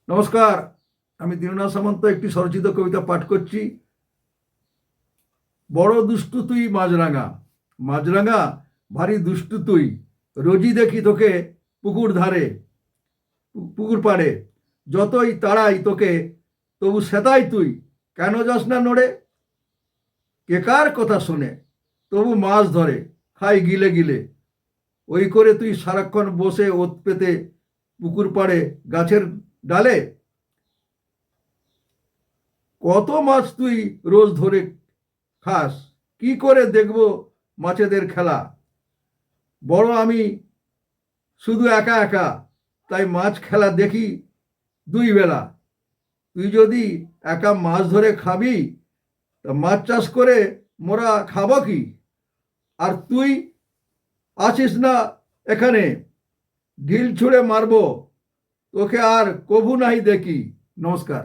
নমস্কার, আমি দীননাথ সামন্ত একটি স্বরচিত কবিতা পাঠ করছি। বড় দুষ্টু তুই মাছরাঙা, মাছরাঙা ভারী দুষ্টু তুই। রোজই দেখি তোকে পুকুর ধারে, পুকুর পাড়ে। যতই তাড়াই তোকে তবু সেতাই তুই। কেন যাস না নড়ে? কে কার কথা শোনে? তবু মাছ ধরে খাই গিলে গিলে। ওই করে তুই সারাক্ষণ বসে ওত পেতে পুকুর পাড়ে গাছের ডালে। কত মাছ তুই রোজ ধরে খাস? কি করে দেখব মাছেদের খেলা? বড় আমি শুধু একা একা, তাই মাছ খেলা দেখি দুই বেলা। তুই যদি একা মাছ ধরে খাবি, তা মাছ চাষ করে মোরা খাবো কি? আর তুই আছিস না এখানে, ঢিল ছুঁড়ে মারবো তোকে আর কভু নাই দেখি। নমস্কার।